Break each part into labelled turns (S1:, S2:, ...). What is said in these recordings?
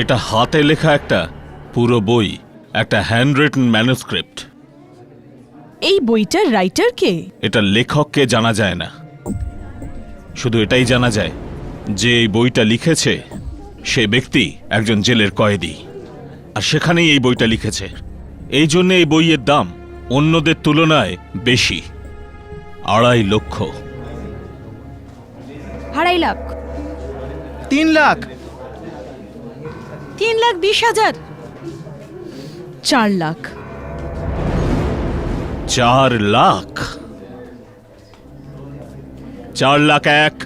S1: এটা হাতে লেখা একটা পুরো বই, একটা হ্যান্ড রিটেন ম্যানুস্ক্রিপ্ট।
S2: এই বইটার রাইটার কে?
S1: এটা লেখককে জানা যায় না, শুধু এটাই জানা যায় যে এই বইটা লিখেছে সে ব্যক্তি একজন জেলের কয়েদি, আর সেখানেই এই বইটা লিখেছে। এই জন্য এই বইয়ের দাম অন্যদের তুলনায় বেশি, 2.5 লক্ষ।
S3: 2.5 lakh.
S4: 3 lakh.
S2: 3,20,000। 4 lakh.
S1: 4 lakh. 4 lakh 1,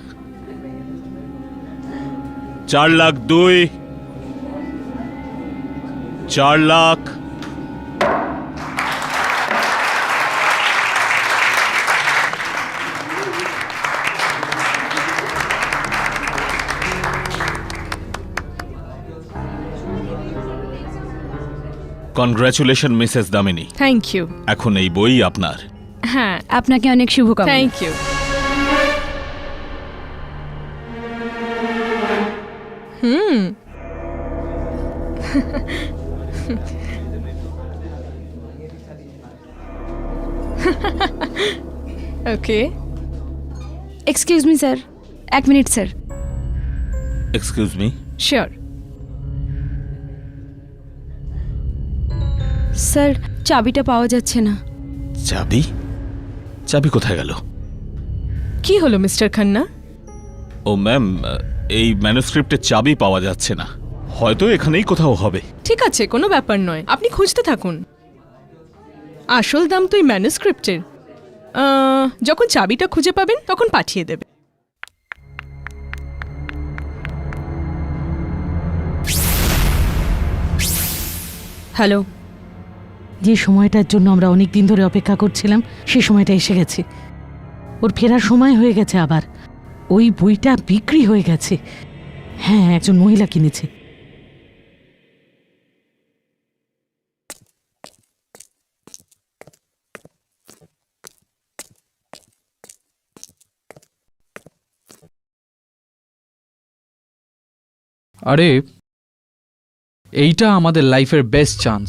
S1: 4 lakh 2, 4 lakh. Congratulation Mrs Damini,
S2: thank you.
S1: এখন এই বই আপনার।
S2: হ্যাঁ,
S3: আপনাকে অনেক শুভকামনা।
S2: Thank you. Okay.
S3: Excuse me sir, 1 minute sir.
S1: Excuse me.
S2: Sure.
S3: Sir, চাবিটা পাওয়া যাচ্ছে না।
S1: চাবি? চাবি কোথায় গেল?
S2: কি হলো মিস্টার খান্না?
S1: ও ম্যাম, এই ম্যানুস্ক্রিপ্টের চাবি পাওয়া যাচ্ছে না, হয়তো এখানেই কোথাও হবে।
S2: ঠিক আছে, কোনো ব্যাপার নয়, আপনি খুঁজতে থাকুন। আসল দাম তো এই ম্যানুস্ক্রিপ্টের। যখন চাবিটা খুঁজে পাবেন তখন পাঠিয়ে দেবে।
S3: হ্যালো।
S5: যে সময়টার জন্য আমরা অনেক দিন ধরে অপেক্ষা করছিলাম সে সময়টা এসে গেছে। ওর ফেরার সময় হয়ে গেছে। আবার ওই বইটা বিক্রি হয়ে গেছে। হ্যাঁ, একজন মহিলা কিনেছে।
S4: আরে এইটা আমাদের লাইফের বেস্ট চান্স,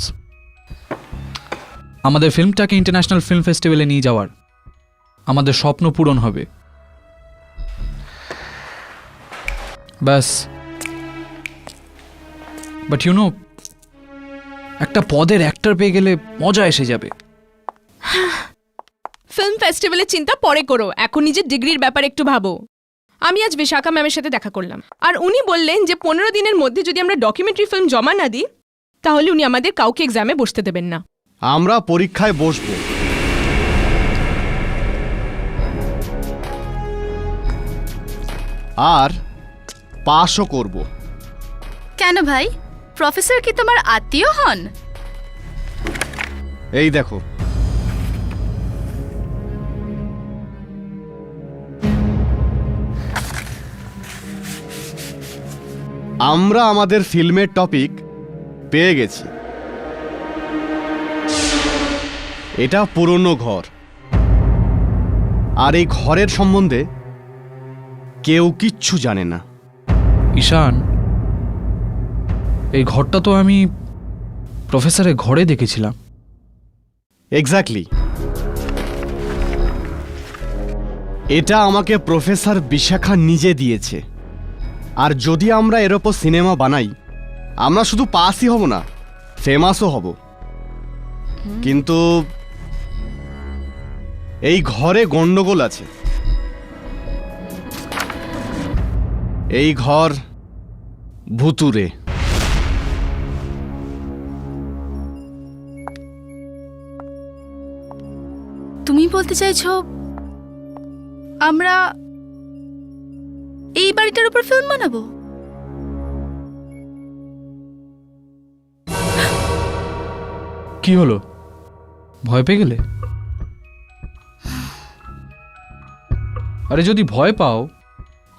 S4: আমাদের ফিল্মটাকে ইন্টারন্যাশনাল ফিল্ম ফেস্টিভ্যালে নিয়ে যাওয়ার। আমাদের স্বপ্ন পূরণ হবে। ব্যাস। বাট ইউ নো, একটা পদের অ্যাক্টর পেয়ে গেলে মজা এসে যাবে।
S2: ফিল্ম ফেস্টিভ্যালের চিন্তা পরে করো, এখন নিজের ডিগ্রির ব্যাপারে একটু ভাবো। আমি আজ বিশাখা ম্যামের সাথে দেখা করলাম, আর উনি বললেন যে 15 দিনের মধ্যে যদি আমরা ডকুমেন্টারি ফিল্ম জমা না দিই তাহলে উনি আমাদের কাউকে এক্সামে বসতে দেবেন না।
S6: আমরা পরীক্ষায় বসবো, আর পাশও করব।
S7: কেন ভাই, প্রফেসর কি তোমার আত্মীয় হন?
S6: এই দেখো, আমরা আমাদের ফিল্মের টপিক পেয়ে গেছি। এটা পুরনো ঘর, আর এই ঘরের সম্বন্ধে কেউ কিচ্ছু জানে না।
S4: ঈশান, এই ঘরটা তো আমি প্রফেসরের ঘরে দেখেছিলাম।
S6: এক্স্যাক্টলি, এটা আমাকে প্রফেসর বিশাখা নিজে দিয়েছে। আর যদি আমরা এর ওপর সিনেমা বানাই, আমরা শুধু পাসই হব না, ফেমাসও হব। কিন্তু এই ঘরে গন্ডগোল আছে। এই ঘর ভুতুরে।
S7: তুমি বলতে চাইছো আমরা এই বাড়িটার উপর ফিল্ম বানাবো?
S4: কি হলো, ভয় পেয়ে গেলে? আরে যদি ভয় পাও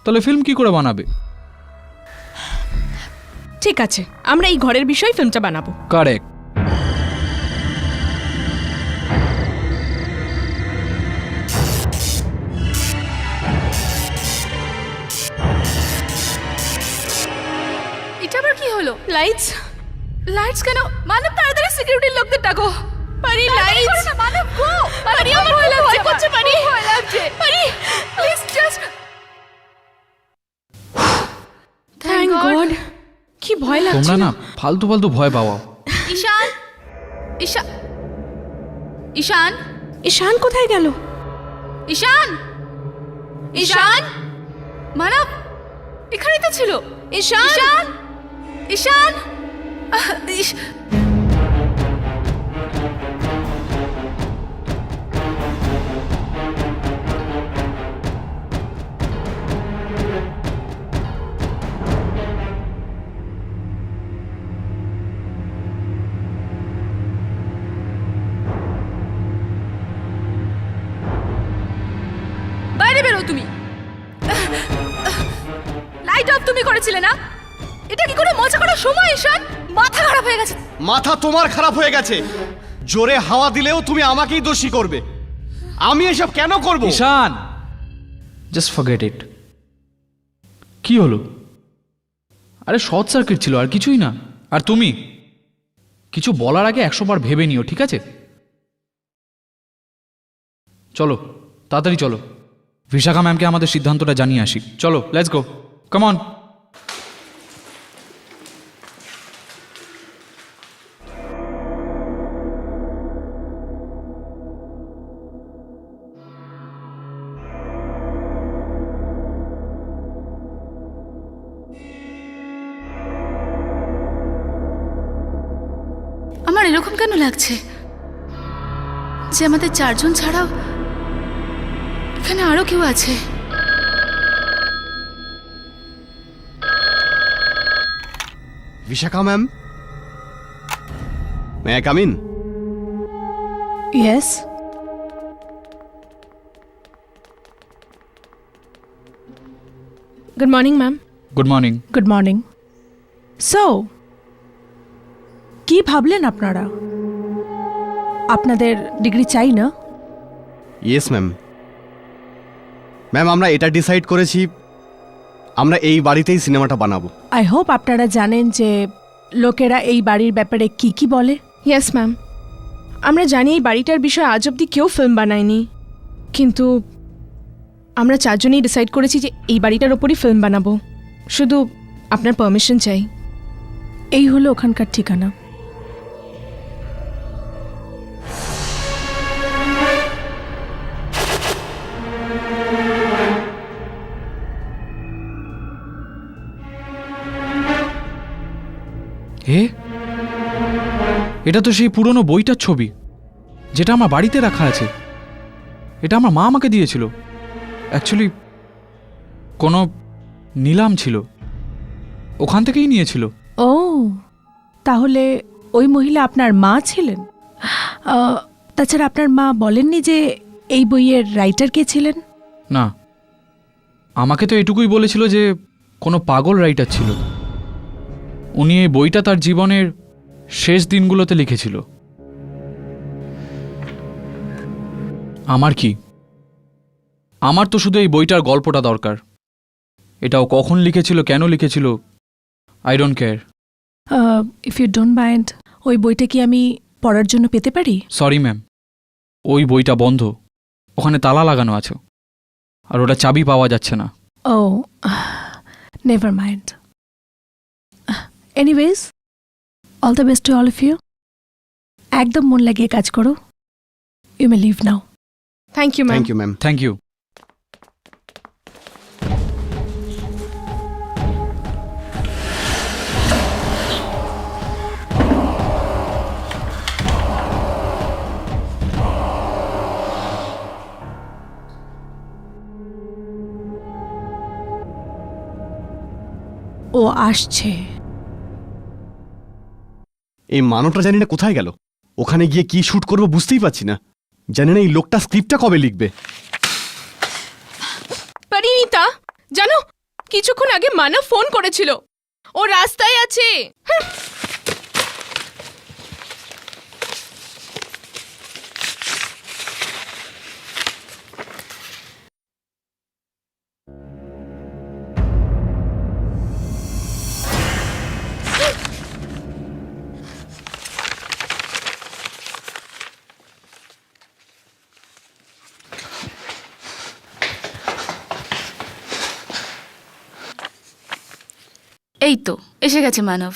S4: তাহলে ফিল্ম কি করে বানাবে?
S2: ঠিক আছে, আমরা এই ঘরের বিষয়ে ফিল্মটা বানাবো।
S4: কারেক্ট।
S7: এটা আবার কি হলো?
S2: লাইটস
S7: লাইটস কেন? মানব তাড়াতাড়ি সিকিউরিটির লোকদের ডাকো।
S2: পারি,
S7: তাড়াতাড়ি
S2: লাইটস
S7: করো না, মানব গো।
S2: পারি, আমার
S7: ভয় লাগছে,
S2: ভয় করছে, পারি।
S7: খুব ভয় লাগছে।
S2: পারি,
S7: প্লিজ জাস্ট
S2: থ্যাংক গড। কি ভয় লাগছে।
S4: তোমরা না ফালতু ফালতু ভয় পাওয়া।
S7: ঈশান, ঈশান, ঈশান,
S2: ঈশান কোথায় গেল?
S7: ঈশান, ঈশান, মানব এখানেই তো ছিল।
S2: ঈশান,
S7: ঈশান, ঈশান, ইস- বাইরে বেরো তুমি। লাইট অফ তুমি করেছিলে না? এটা কি করে মজা করার সময় ঈশান? মাথা খারাপ হয়ে গেছে।
S6: মাথা তোমার খারাপ হয়ে গেছে। জোরে হাওয়া দিলেও তুমি আমাকেই দোষী করবে। আমি এসব কেন করব?
S4: ঈশান, জাস্ট ফরগেট ইট। কি হলো? আরে শর্ট সার্কিট ছিল, আর কিছুই না। আর তুমি কিছু বলার আগে 100 বার ভেবে নিও, ঠিক আছে? চলো তাড়াতাড়ি চলো, বিশাখা ম্যামকে আমাদের সিদ্ধান্তটা জানিয়ে আসি। চলো, লেটস গো, কাম অন।
S7: আমার এরকম কেন লাগছে যে আমাদের 4 জন ছাড়াও এখানে আরো কেউ আছে?
S6: Bishakha ma'am, may I come in?
S2: Yes. Good morning ma'am.
S4: Good morning.
S8: Good morning. So কি ভাবলেন আপনারা? আপনাদের ডিগ্রি চাই না?
S6: Yes ma'am. ম্যাম, আমরা এটা ডিসাইড করেছি, আমরা এই বাড়িতেই সিনেমাটা বানাবো।
S8: আই হোপ আপনারা জানেন যে লোকেরা এই বাড়ির ব্যাপারে কি কি বলে।
S2: ইয়েস ম্যাম, আমরা জানি এই বাড়িটার বিষয়ে আজ অব্দি কেউ ফিল্ম বানায়নি, কিন্তু আমরা 4 জনেই ডিসাইড করেছি যে এই বাড়িটার ওপরই ফিল্ম বানাবো। শুধু আপনার পারমিশন চাই।
S8: এই হলো ওখানকার ঠিকানা।
S4: এটা তো সেই পুরনো বইটার ছবি যেটা আমার বাড়িতে রাখা আছে। এটা আমার মা আমাকে দিয়েছিল। অ্যাকচুয়ালি কোনো নিলাম ছিল, ওখান থেকেই নিয়েছিল।
S8: ও, তাহলে ওই মহিলা আপনার মা ছিলেন? তাছাড়া আপনার মা বলেননি যে এই বইয়ের রাইটার কে ছিলেন?
S4: না, আমাকে তো এটুকুই বলেছিল যে কোনো পাগল রাইটার ছিল। উনি এই বইটা তার জীবনের শেষ দিনগুলোতে লিখেছিল। আমার কি? আমার তো শুধু এই বইটার গল্পটা দরকার। এটাও কখন লিখেছিল, কেন লিখেছিল, I don't care.
S8: If you don't mind, ওই বইটা কি আমি পড়ার জন্য পেতে পারি?
S4: সরি ম্যাম, ওই বইটা বন্ধ, ওখানে তালা লাগানো আছে, আর ওটা চাবি পাওয়া যাচ্ছে না।
S8: Oh, never mind. Anyways, all the best to all of you. একদম মন লাগিয়ে কাজ করো। You may leave now.
S2: Thank you ma'am.
S6: Thank you ma'am.
S4: Thank you.
S8: ও আসছে।
S6: এই মানবটা জানি না কোথায় গেল। ওখানে গিয়ে কি শুট করবো বুঝতেই পারছি না। জানি না এই লোকটা স্ক্রিপ্টটা কবে লিখবে।
S2: পরিণীতা, জানো কিছুক্ষণ আগে মানব ফোন করেছিল, ও রাস্তায় আছে।
S7: এই তো এসে গেছে মানব।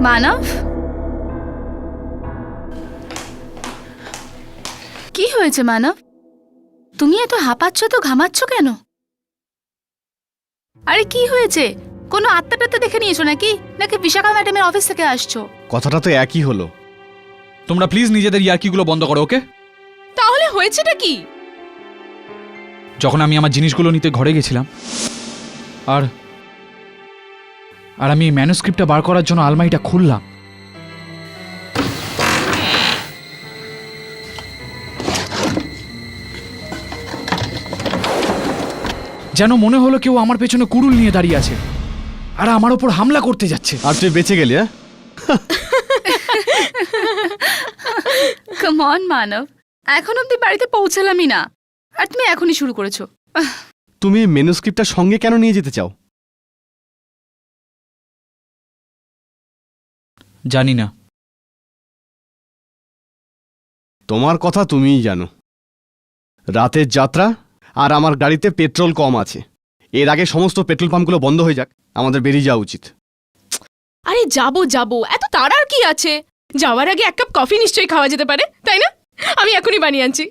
S7: মানব, কি হয়েছে মানব? তুমি এত হাঁপাচ্ছ তো, ঘামাচ্ছ কেন? আরে কি হয়েছে? কোনো আত্মাটাত্মা দেখে নিয়েছো নাকি, নাকি বিশাখা ম্যাডামের অফিস থেকে আসছো?
S6: কথাটা তো একই হলো।
S4: তোমরা প্লিজ নিজেদের ইয়ার্কিগুলো বন্ধ করো, ওকে?
S2: তাহলে হয়েছেটা কি?
S4: যখন আমি আমার জিনিসগুলো নিতে ঘরে গেছিলাম আর আর আমি এই ম্যানুস্ক্রিপ্টটা বার করার জন্য আলমারিটা খুললাম, যেন মনে হলো কেউ আমার পেছনে কুড়ুল নিয়ে দাঁড়িয়ে আছে আর আমার ওপর হামলা করতে যাচ্ছে।
S6: আর তুই বেঁচে গেলি? হ্যাঁ,
S7: কাম অন মানব, এখন অব্দি বাড়িতে পৌঁছালামই না আর তুমি এখনই শুরু করেছো।
S6: তুমি মেনুস্ক্রিপ্টটা সঙ্গে কেন নিয়ে যেতে চাও?
S4: জানি না।
S6: তোমার কথা তুমিই জানো। রাতের যাত্রা আর আমার গাড়িতে পেট্রোল কম আছে। এর আগে সমস্ত পেট্রোল পাম্পগুলো বন্ধ হয়ে যাক, আমাদের বেরিয়ে যাওয়া উচিত।
S2: আরে যাবো, এত তাড়ার কি আছে? যাওয়ার আগে এক কাপ কফি নিশ্চয়ই খাওয়া যেতে পারে, তাই না? আমি এখনই বানিয়ে আনছি।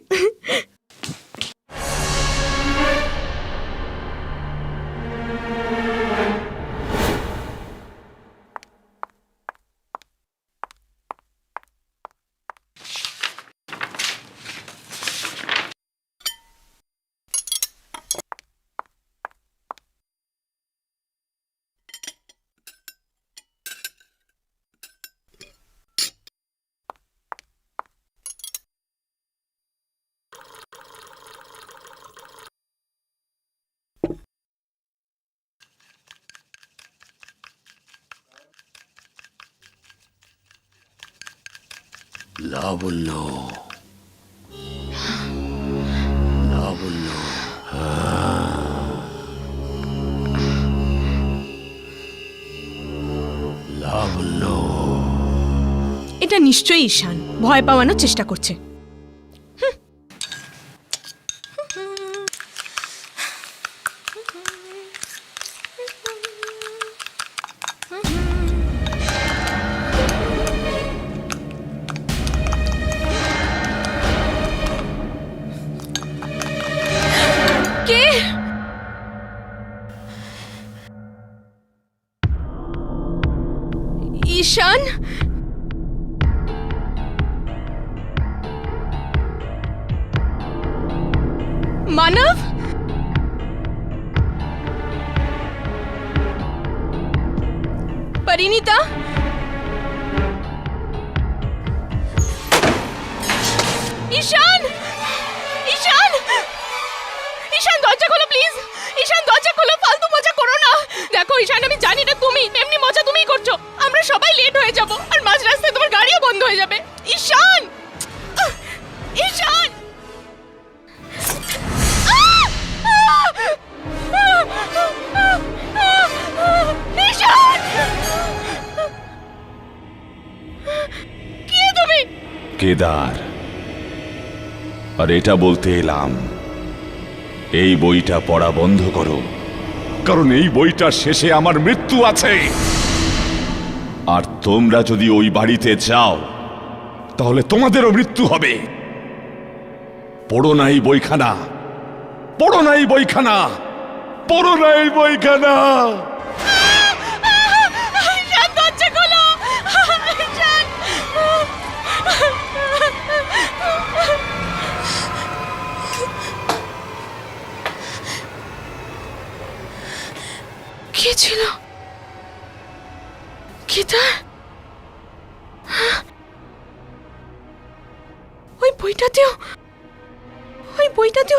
S9: লাবণ্য, লাবণ্য, লাবণ্য।
S2: এটা নিশ্চয়ই ঈশান ভয় পাওয়ানোর চেষ্টা করছে। কে? ঈশান? মানব? পরিণীতা? ঈশান! ঈশান! ঈশান দরজা খোলো প্লিজ! ঈশান দরজা খোলো, ফালতু মজা করো না। দেখো ঈশান, আমি জানি না তুমি এমনি মজা তুমিই করছো। আমরা সবাই লেট হয়ে যাব আর মাঝ রাস্তায় তোমার গাড়িও বন্ধ হয়ে যাবে। ঈশান! ঈশান! ঈশান! কে তুমি?
S9: কেদার। আর এটা বলতে এলাম, এই বইটা পড়া বন্ধ করো, কারণ এই বইটার শেষে আমার মৃত্যু আছে। আর তোমরা যদি ওই বাড়িতে যাও তাহলে তোমাদেরও মৃত্যু হবে। পড়ো না এই বইখানা, পড়ো না এই বইখানা, পড়ো না এই বইখানা।
S2: ঈশান দরজা খোলো! ঈশান! কে ছিল? কেদার? ওই বইটাতেও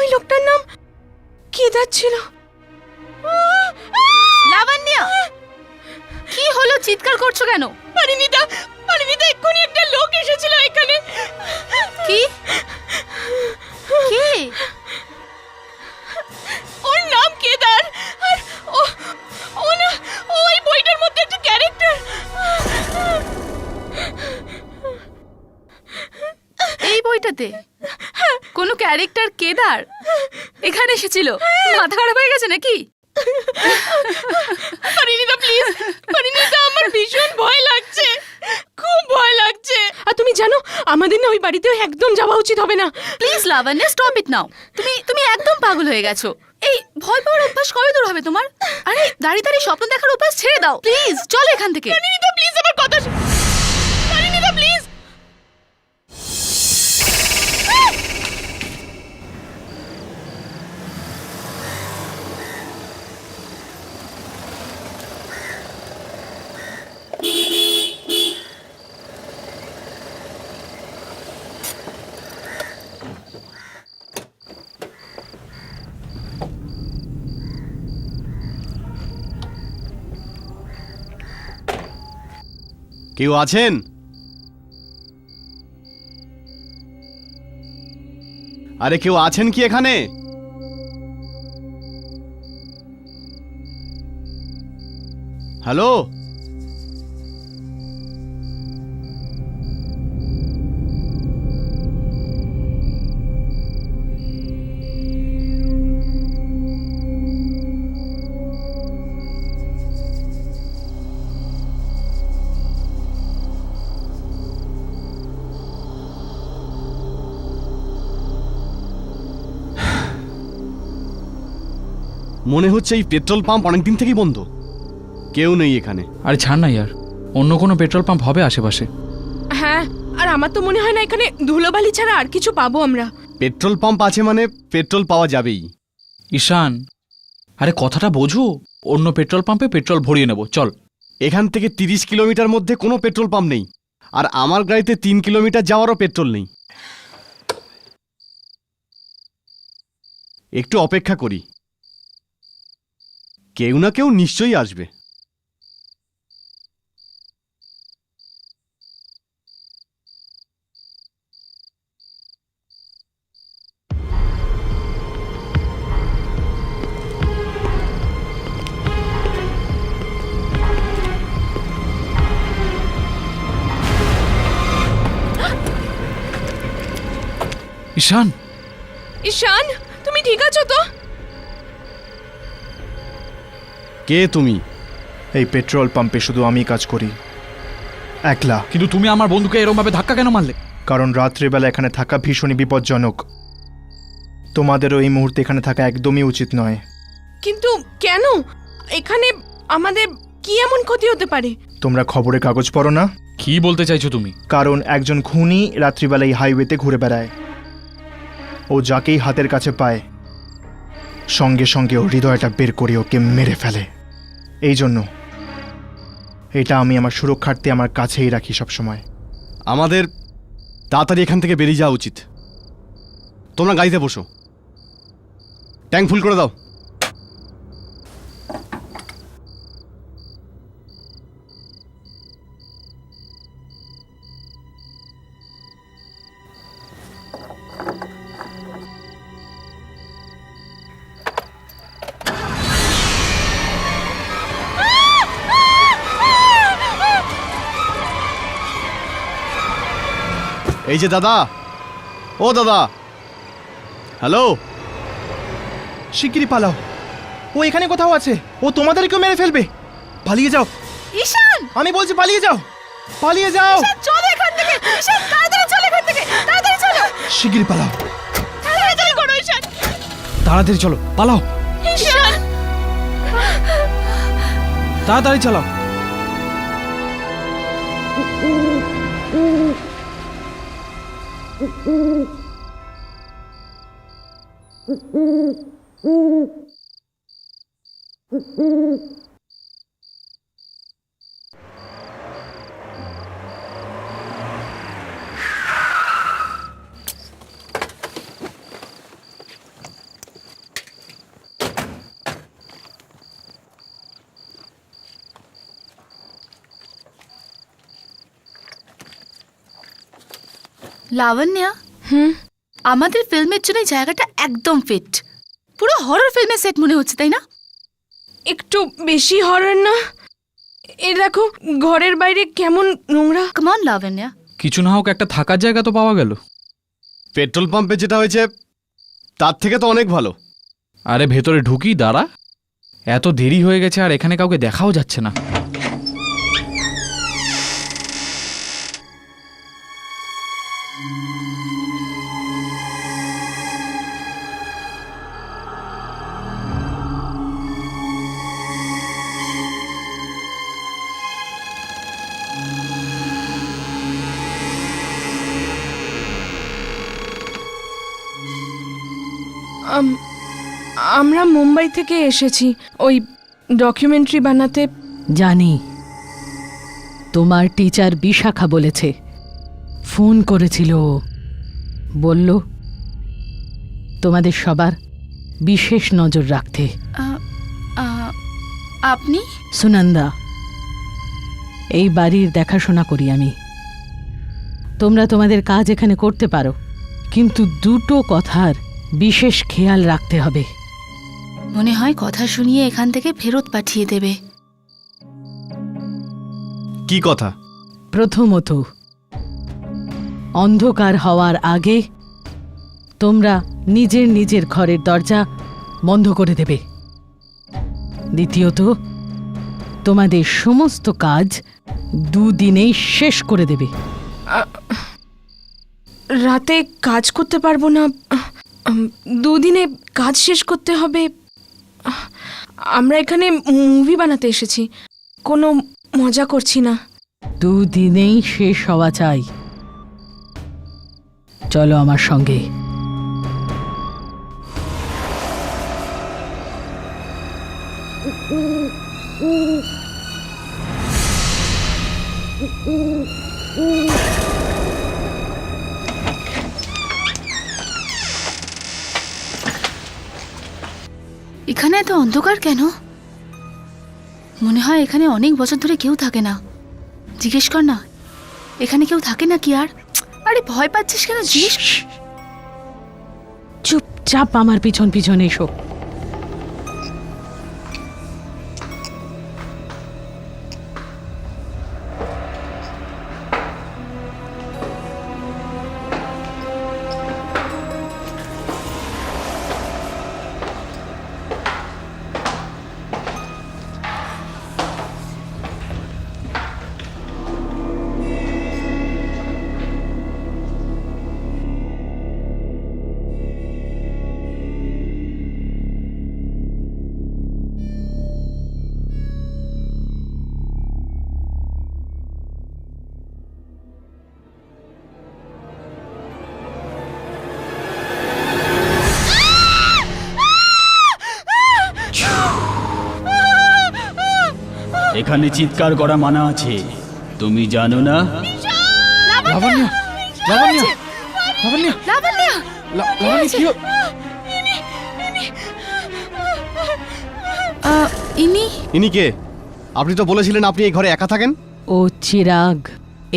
S2: ওই লোকটার নাম কেদার ছিল।
S7: লাবণ্য, কি হলো? চিৎকার করছো কেন?
S2: পরিণীতা এক্ষুনি একটা লোক এসেছিল এখানে।
S7: কি? কে?
S2: ওর নাম কেদার আর ও না, ওই বইটার মধ্যে একটা ক্যারেক্টার।
S7: এই বইটাতে? ক্যারেক্টার কেদার এখানে এসেছিল, মাথা খারাপ হয়ে গেছে নাকি?
S2: পরিণীতা প্লিজ, পরিণীতা আমার ভীষণ ভয় লাগছে, খুব ভয় লাগছে। আর তুমি জানো আমাদের না ওই বাড়িতেও একদম যাওয়া উচিত হবে না।
S7: প্লিজ লাবণ্য, স্টপ ইট নাও। তুমি একদম পাগল হয়ে গেছো। এই ভয় পাওয়ার অভ্যাস কবে দূর হবে তোমার? আরে দাঁড়িয়ে দাঁড়িয়ে স্বপ্ন দেখার অভ্যাস ছেড়ে দাও প্লিজ, চলো এখান থেকে।
S2: পরিণীতা প্লিজ আমার কথা পরিণীতা প্লিজ।
S6: কেউ আছেন? আরে কেউ আছেন কি এখানে? হ্যালো, মনে হচ্ছে এই পেট্রোল পাম্প অনেকদিন থেকেই বন্ধ, কেউ নেই এখানে।
S4: আরে ছাড় না ইয়ার, অন্য কোনো পেট্রোল পাম্প হবে আশেপাশে।
S2: হ্যাঁ, আর আমার তো মনে হয় না এখানে ধুলোবালি ছাড়া আর কিছু পাবো আমরা।
S6: পেট্রোল পাম্প আছে মানে পেট্রোল পাওয়া যাবেই।
S4: ঈশান, আরে কথাটা বোঝো, অন্য পেট্রোল পাম্পে পেট্রোল ভরিয়ে নেবো, চল।
S6: এখান থেকে 30 কিলোমিটার মধ্যে কোনো পেট্রোল পাম্প নেই, আর আমার গাড়িতে 3 কিলোমিটার যাওয়ারও পেট্রোল নেই। একটু অপেক্ষা করি, কেউ না কেউ নিশ্চয়ই আসবে।
S4: ঈশান,
S2: ঈশান, তুমি ঠিক আছো তো?
S6: কে তুমি?
S10: এই পেট্রোল পাম্পে শুধু আমি কাজ করি, একলা।
S4: কিন্তু তুমি আমার বন্ধুকে এরকম ভাবে ধাক্কা কেন মারলে?
S10: কারণ রাত্রিবেলা এখানে থাকা ভীষণই বিপজ্জনক। তোমাদেরও এই মুহূর্তে এখানে থাকা একদমই উচিত নয়।
S2: কিন্তু কেন? এখানে আমাদের কি এমন ক্ষতি হতে পারে?
S10: তোমরা খবরে কাগজ পড়ো না?
S4: কি বলতে চাইছো তুমি?
S10: কারণ একজন খুনি রাত্রিবেলা এই হাইওয়েতে ঘুরে বেড়ায়। ও যাকেই হাতের কাছে পায় সঙ্গে সঙ্গে ও হৃদয়টা বের করে ওকে মেরে ফেলে। এই জন্য এটা আমি আমার সুরক্ষার্থে আমার কাছেই রাখি সব সময়।
S6: আমাদের তাড়াতাড়ি এখান থেকে বেরিয়ে যাওয়া উচিত। তোমরা গাড়িতে বসো, ট্যাঙ্ক ফুল করে দাও। এই যে দাদা, ও দাদা, হ্যালো।
S10: শিগগিরই পালাও, ও এখানে কোথাও আছে। ও তোমাদেরকেও মেরে ফেলবে। পালিয়ে যাও
S7: ঈশান,
S10: আমি বলছি, পালিয়ে যাও, পালিয়ে যাও।
S7: চলো এখান থেকে। ঈশান, তাড়াতাড়ি চলো এখান থেকে, তাড়াতাড়ি চলো।
S10: শিগগিরই পালাও,
S2: তাড়াতাড়ি করো ঈশান।
S4: তাড়াতাড়ি চলো, পালাও,
S2: ঈশান,
S4: তাড়াতাড়ি চালাও।
S7: লাবণ্য, আমাদের ফিল্মের জন্য এই জায়গাটা একদম ফিট। পুরো হরর ফিল্মের সেট মনে হচ্ছে, তাই না?
S2: একটু বেশি হরর না? এ দেখো ঘরের বাইরে কেমন নোংরা।
S7: কাম অন লাবণ্য।
S4: কিছু না হোক একটা থাকার জায়গা তো পাওয়া গেল।
S6: পেট্রোল পাম্পে যেটা হয়েছে তার থেকে তো অনেক ভালো।
S4: আরে ভেতরে ঢুকি, দাঁড়া। এত দেরি হয়ে গেছে আর এখানে কাউকে দেখাও যাচ্ছে না।
S2: আমরা মুম্বাই থেকে এসেছি ওই ডকুমেন্টারি বানাতে।
S5: জানি, তোমার টিচার বিশাখা বলেছে, ফোন করেছিল ও। বলল তোমাদের সবার বিশেষ নজর রাখতে।
S7: আপনি?
S5: সুনন্দা, এই বাড়ির দেখাশোনা করি আমি। তোমরা তোমাদের কাজ এখানে করতে পারো, কিন্তু দুটো কথার বিশেষ খেয়াল রাখতে হবে।
S7: মনে হয় কথা শুনিয়ে এখান থেকে ফেরত পাঠিয়ে দেবে।
S6: কি কথা?
S5: প্রথমত, অন্ধকার হওয়ার আগে তোমরা নিজের নিজের ঘরের দরজা বন্ধ করে দেবে। দ্বিতীয়ত, তোমাদের সমস্ত কাজ 2 দিনেই শেষ করে দেবে।
S2: রাতে কাজ করতে পারবো না, 2 দিনে কাজ শেষ করতে হবে। আমরা এখানে মুভি বানাতে এসেছি, কোনো মজা করছি না।
S5: 2 দিনেই শেষ হওয়া চাই। চলো আমার সঙ্গে।
S7: এখানে এত অন্ধকার কেন? মনে হয় এখানে অনেক বছর ধরে কেউ থাকে না। জিজ্ঞেস কর না, এখানে কেউ থাকে না কি আর? আরে ভয় পাচ্ছিস কেন? জিজ্ঞেস।
S5: চুপচাপ আমার পিছন পিছন এসো।
S11: এখানে চিৎকার করা মানা আছে, তুমি জানো না?
S4: লাবণ্য, লাবণ্য, লাবণ্য,
S7: লাবণ্য,
S4: লাবণ্য, কি হলো?
S7: ইনি?
S6: ইনি কে? আপনি তো বলেছিলেন আপনি এই ঘরে একা থাকেন।
S5: ও চিরাগ,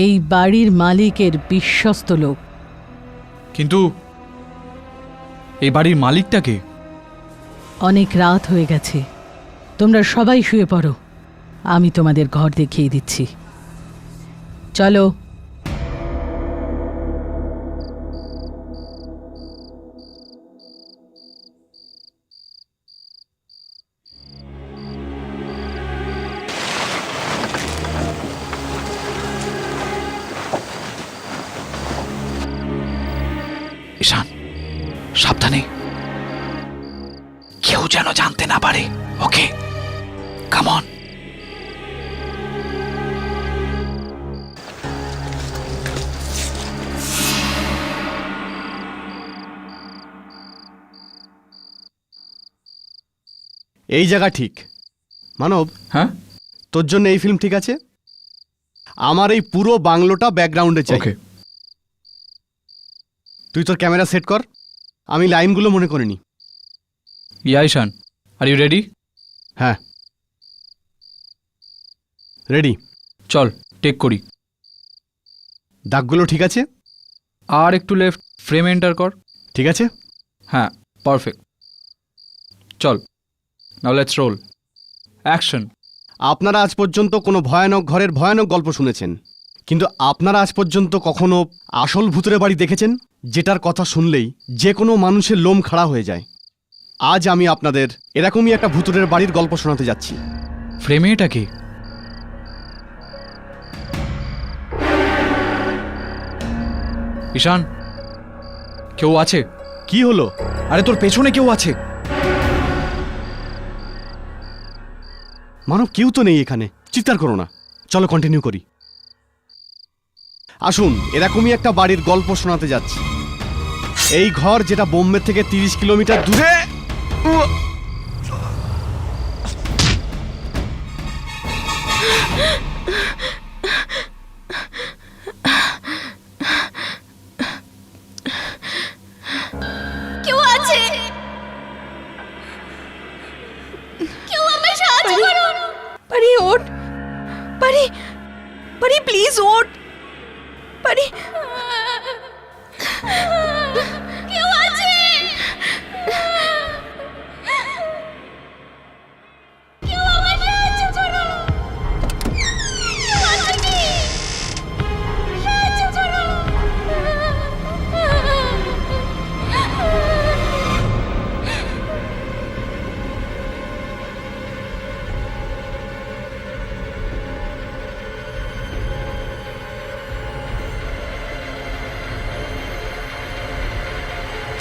S5: এই বাড়ির মালিকের বিশ্বস্ত লোক।
S4: কিন্তু এই বাড়ির মালিকটাকে?
S5: অনেক রাত হয়ে গেছে, তোমরা সবাই শুয়ে পড়ো। আমি তোমাদের ঘর দেখিয়ে দিচ্ছি। চলো।
S4: ঈশান, সাবধানে, কেউ যেন জানতে না পারে। ওকে, কাম অন।
S6: এই জায়গা ঠিক। মানব,
S4: হ্যাঁ,
S6: তোর জন্য এই ফিল্ম ঠিক আছে। আমার এই পুরো বাংলোটা ব্যাকগ্রাউন্ডে চাই।
S4: ওকে।
S6: তুই তোর ক্যামেরা সেট কর, আমি লাইনগুলো মনে করিনি।
S4: ইয়া ঈশান, আর ইউ রেডি?
S6: হ্যাঁ, রেডি।
S4: চল টেক করি।
S6: দাগগুলো ঠিক আছে?
S4: আর একটু লেফট, ফ্রেম এন্টার কর।
S6: ঠিক আছে।
S4: হ্যাঁ, পারফেক্ট। চল, নাও লেটস রোল। অ্যাকশন।
S6: আপনারা আজ পর্যন্ত কোনো ভয়ানক ঘরের ভয়ানক গল্প শুনেছেন, কিন্তু আপনারা আজ পর্যন্ত কখনো আসল ভূতের বাড়ি দেখেছেন, যেটার কথা শুনলেই যে কোনো মানুষের লোম খাড়া হয়ে যায়? আজ আমি আপনাদের এরকমই একটা ভূতুরের বাড়ির গল্প শোনাতে যাচ্ছি।
S4: ফ্রেমে এটা কি? ঈশান, কেউ আছে?
S6: কি হলো?
S4: আরে তোর পেছনে কেউ আছে।
S6: মানব কেউ তো নেই এখানে, চিৎকার করো না। চলো কন্টিনিউ করি। আসুন, এরকমই একটা বাড়ির গল্প শোনাতে যাচ্ছি। এই ঘর, যেটা বোম্বে থেকে 30 কিলোমিটার দূরে।
S7: কেউ আছে? কেউ আমায় সাহায্য করুন।
S2: পারি ওঠ, পারি, পারি প্লিজ ওঠ, পারি।
S7: কেউ আছে? কেউ আমায় সাহায্য করুন। কেউ আছে কি? সাহায্য করুন।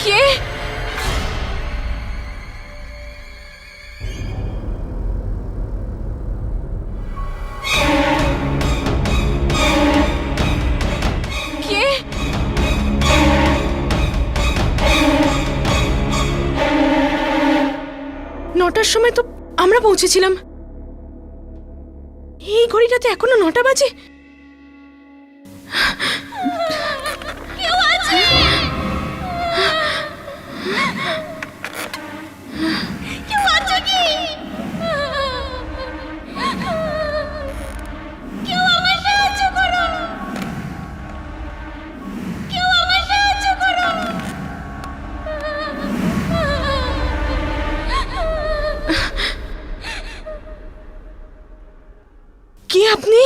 S2: কে? কে? 9টার সময় তো আমরা পৌঁছেছিলাম। এই ঘড়িটাতে এখনো 9টা বাজে।
S7: কেউ আছে? কেউ আছে কি? কেউ আমায় সাহায্য করুন। কেউ আমায় সাহায্য করুন।
S2: কে আপনি?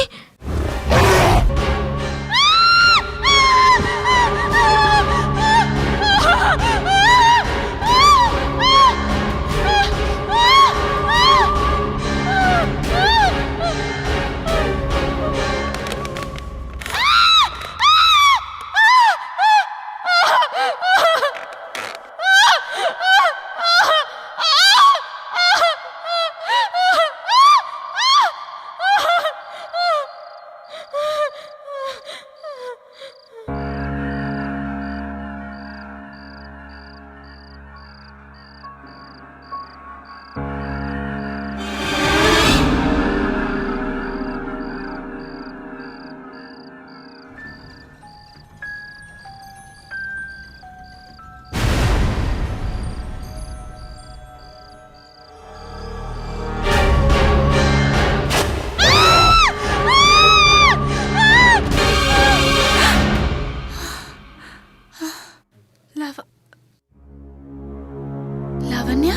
S7: লাবণ্য?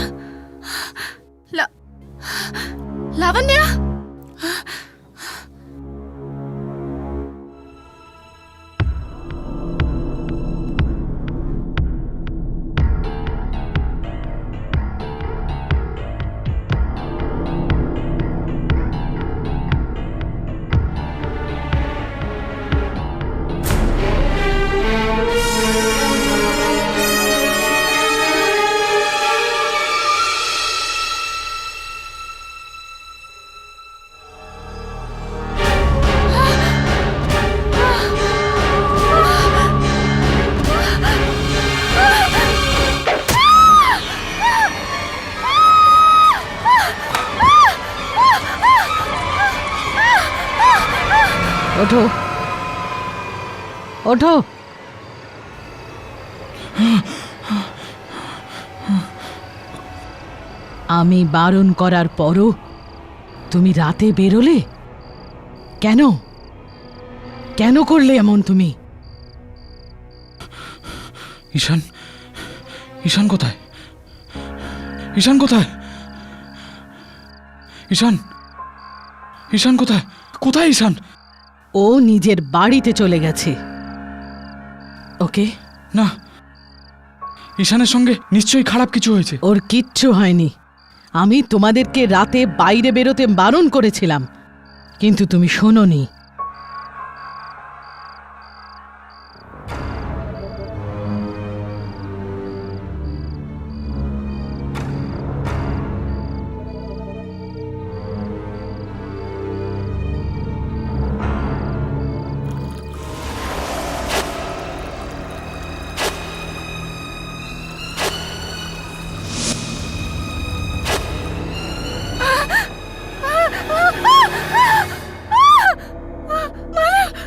S7: লাবণ্য?
S5: ওঠো, ওঠো। আমি বারণ করার পরও তুমি রাতে বেরোলে কেন? কেন করলে এমন তুমি?
S4: ঈশান, ঈশান কোথায়? ঈশান কোথায়? ঈশান, ঈশান কোথায়? কোথায় ঈশান?
S5: ও নিজের বাড়িতে চলে গেছে। ওকে?
S4: না, ঈশানের সঙ্গে নিশ্চয়ই খারাপ কিছু হয়েছে।
S5: ওর কিচ্ছু হয়নি। আমি তোমাদেরকে রাতে বাইরে বেরোতে বারণ করেছিলাম, কিন্তু তুমি শোনোনি।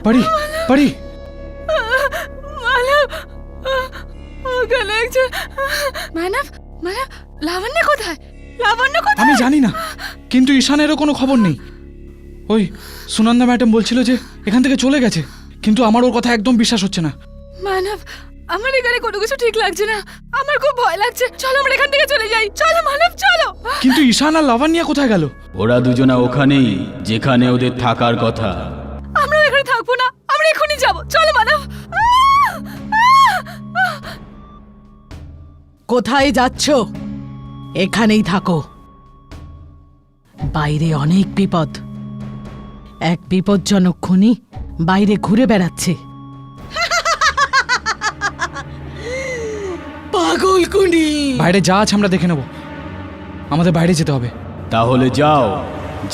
S4: বাড়ি বাড়ি
S7: ওখানে একজন মানব মানব লাবণ্য কোথায়? লাবণ্য কোথায়?
S4: আমি জানি না, কিন্তু ঈশানেরও কোনো খবর নেই। ওই সুনন্দা ম্যাডাম বলছিল যে এখান থেকে চলে গেছে, কিন্তু আমার ওর কথা একদম বিশ্বাস হচ্ছে না।
S7: মানব, আমার এখানে কোনো কিছু ঠিক লাগছে না, আমার খুব ভয় লাগছে। চলো আমরা এখান থেকে চলে যাই। চলো মানব, চলো।
S4: কিন্তু ঈশান আর লাভান্যা কোথায় গেল?
S11: ওরা দুজনা ওখানেই, যেখানে ওদের থাকার কথা।
S7: আমরা এখানে থাকবো না, আমরা এখনই যাব। চলো মানব।
S5: কোথায় যাচ্ছ? এখানেই থাকো। বাইরে অনেক বিপদ। এক বিপজ্জনক খুনি বাইরে ঘুরে বেড়াচ্ছে। পাগল খুনি!
S4: বাইরে যা আছে আমরা দেখে নেব, আমাদের বাইরে যেতে হবে।
S11: তাহলে যাও,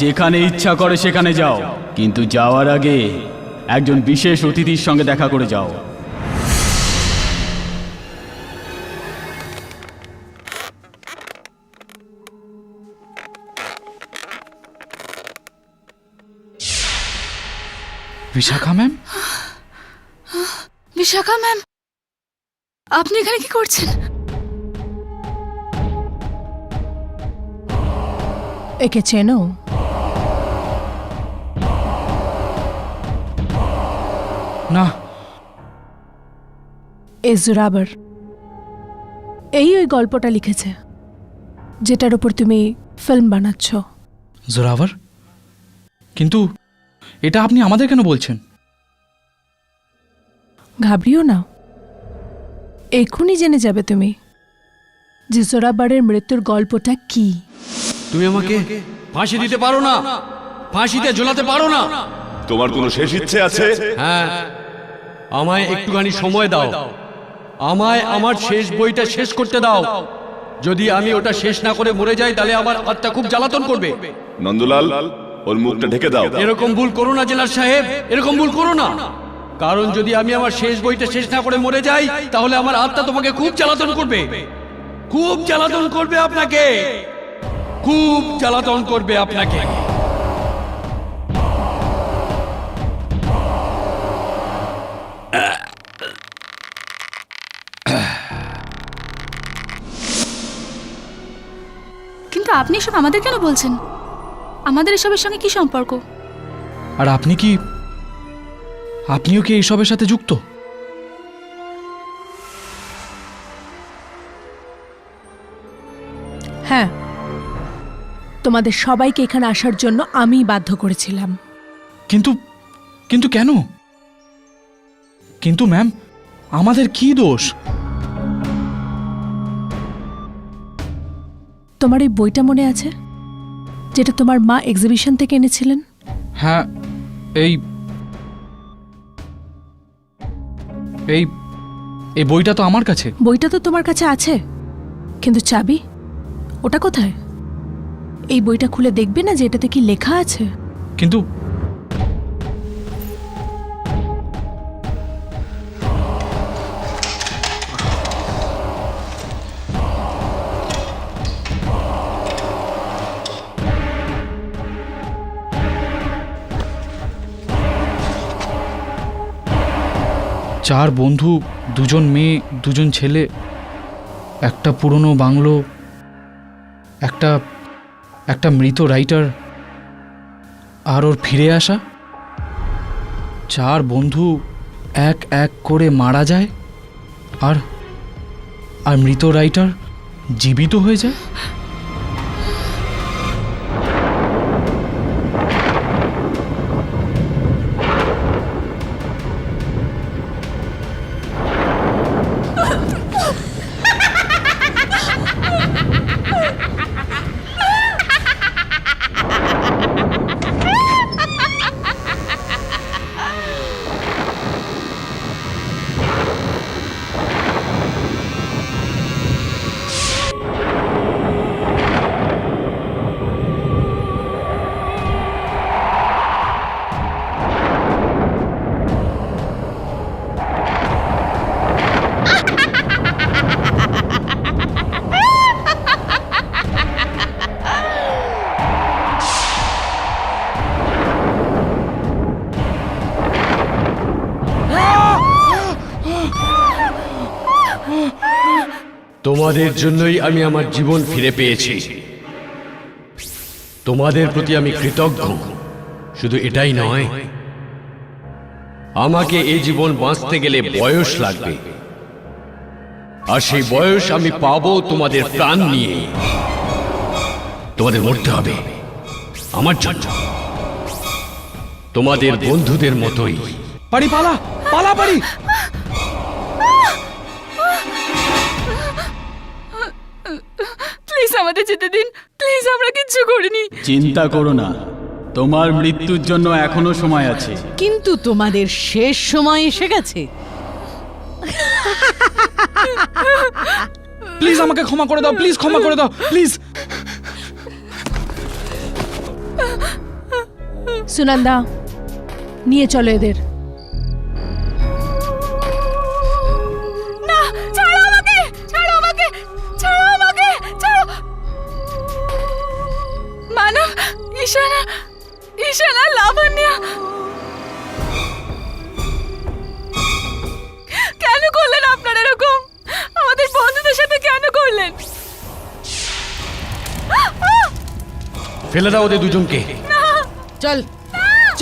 S11: যেখানে ইচ্ছা করে সেখানে যাও, কিন্তু যাওয়ার আগে একজন বিশেষ অতিথির সঙ্গে দেখা করে যাও।
S4: বিশাখা ম্যাম?
S7: বিশাখা ম্যাম, আপনি এখানে কি করছেন?
S8: একে চেনো?
S4: না।
S8: জোরাবার ওই গল্পটা লিখেছে যেটার উপর তুমি ফিল্ম বানাচ্ছ।
S4: জোরাভার? কিন্তু এটা আপনি আমাদের কেন বলছেন?
S8: ঘাবড়িও না, এক্ষুনি জেনে যাবে তুমি যে জোরাবারের মৃত্যুর গল্পটা কি।
S12: তুমি আমাকে ফাঁসি দিতে পারো না, ফাঁসিতে ঝোলাতে পারো না।
S9: তোমার কোনো শেষ ইচ্ছে আছে?
S12: হ্যাঁ, আমায় একটুখানি সময় দাও, আমায় আমার শেষ বইটা শেষ করতে দাও। যদি আমি ওটা শেষ না করে মরে যাই তাহলে আমার আত্মা খুব জ্বালাতন করবে।
S9: নন্দলাল, ওর মুখটা ঢেকে দাও।
S12: এরকম ভুল করো না জেলার সাহেব, এরকম ভুল করো না। কারণ যদি আমি আমার শেষ বইটা শেষ না করে মরে যাই তাহলে আমার আত্মা তোমাকে খুব জ্বালাতন করবে, খুব জ্বালাতন করবে আপনাকে, খুব জ্বালাতন করবে আপনাকে।
S7: কিন্তু আপনি এসব আমাদের কেন বলছেন? আমাদের এসবের সঙ্গে কি সম্পর্ক?
S4: আর আপনিও কি এইসবের সাথে যুক্ত?
S8: হ্যাঁ, তোমাদের সবাইকে এখানে আসার জন্য আমি বাধ্য করেছিলাম।
S4: কিন্তু কিন্তু কেন? কিন্তু ম্যাম, আমাদের কি দোষ?
S8: তোমার এই বইটা মনে আছে যেটা তোমার মা এক্সিবিশন থেকে এনেছিলেন?
S4: হ্যাঁ, এই এই এই বইটা তো আমার কাছে।
S8: বইটা তো তোমার কাছে আছে, কিন্তু চাবি ওটা কোথায়? এই বইটা খুলে দেখবে না যে এটাতে কি লেখা আছে?
S4: কিন্তু চার বন্ধু, দুজন মেয়ে, দুজন ছেলে, একটা পুরনো বাংলো, একটা মৃত রাইটার, আর ওর ফিরে আসা। চার বন্ধু এক এক করে মারা যায়, আর মৃত রাইটার জীবিত হয়ে যায়।
S12: তোমাদের জন্যই আমি আমার জীবন ফিরে পেয়েছি। তোমাদের প্রতি আমি কৃতজ্ঞ। শুধু এটাই নয়, আমাকে এই জীবন বাঁচতে গেলে বয়স লাগবে, আর সেই বয়স আমি পাবো তোমাদের প্রাণ নিয়ে। তোমাদের মরতে হবে আমার জন্য, তোমাদের বন্ধুদের মতোই।
S4: পারি, পালা পালা পারি।
S7: প্লিজ আমাদের যেতে দিন, প্লিজ, আমরা কিচ্ছু করিনি।
S11: চিন্তা করো না, তোমার মৃত্যুর জন্য এখনো সময় আছে।
S5: কিন্তু তোমাদের শেষ সময় এসে গেছে।
S4: প্লিজ আমাকে ক্ষমা করে দাও, প্লিজ ক্ষমা করে দাও, প্লিজ।
S8: সুনন্দা, নিয়ে চলো এদের।
S7: না, ছাড়ো আমাকে, ছাড়ো আমাকে, ছাড়ো আমাকে, ছাড়ো। মানব, ঈশানা, ঈশানা, লাবণ্য, কেন করলেন আপনারা এরকম? আমাদের বন্ধুদের সাথে কেন করলেন?
S12: ফেলে দাও ওদের দুজনকে।
S5: চল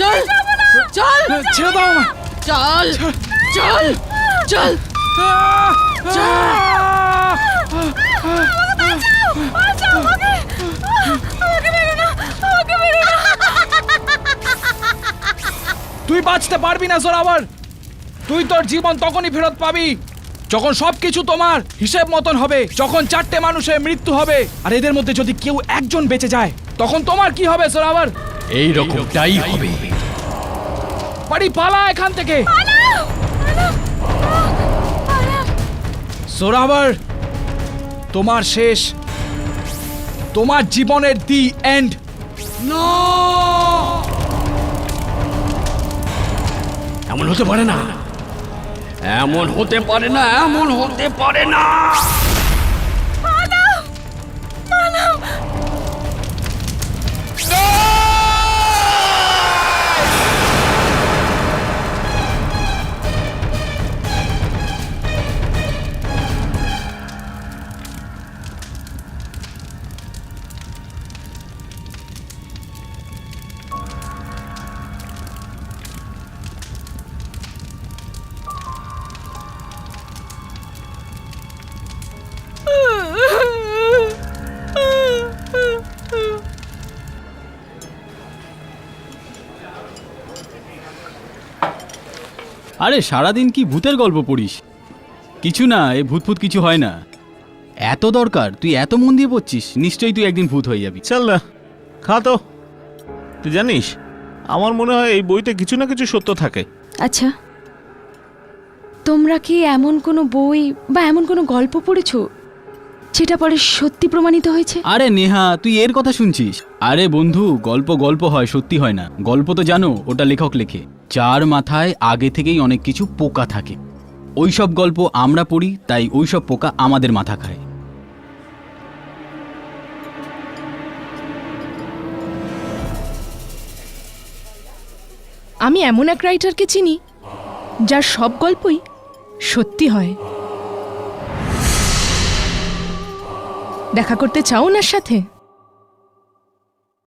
S5: চল চল,
S4: ছেড়ে দাও আমায়।
S5: চল চল চল
S4: তুই বাঁচতে পারবি না জোরাবার। তুই তোর জীবন তখনই ফেরত পাবি যখন সবকিছু তোমার হিসেব মতন হবে, যখন 4টে মানুষের মৃত্যু হবে। আর এদের মধ্যে যদি কেউ একজন বেঁচে যায়, তখন তোমার কি হবে জোরাবার?
S12: এই রকমটাই হবে।
S4: পারি, পালা এখান থেকে। জোরাবার, তোমার শেষ, তোমার জীবনের দি এন্ড।
S12: এমন হতে পারে না, এমন হতে পারে না, এমন হতে পারে না।
S11: আরে সারাদিন কি ভূতের গল্প পড়িস? কিছু না, এ ভূত ফুত কিছু হয় না। এত দরকার, তুই এত মন দিয়ে পড়ছিস, নিশ্চয়ই তুই একদিন ভূত হয়ে যাবি।
S1: চল না, খা তো। তুই জানিস, আমার মনে হয় এই বইতে কিছু না কিছু সত্য থাকে।
S3: আচ্ছা, তোমরা কি এমন কোনো বই বা এমন কোনো গল্প পড়েছো যেটা পরে সত্যি প্রমাণিত হয়েছে?
S11: আরে নেহা, তুই এর কথা শুনছিস? আরে বন্ধু, গল্প গল্প হয়, সত্যি হয় না। গল্প তো জানো, ওটা লেখক লেখে, যার মাথায় আগে থেকেই অনেক কিছু পোকা থাকে। ওই সব গল্প আমরা পড়ি, তাই ওই সব পোকা আমাদের মাথা খায়।
S2: আমি এমন এক রাইটারকে চিনি যার সব গল্পই সত্যি হয়। দেখা করতে চাও ওনার সাথে?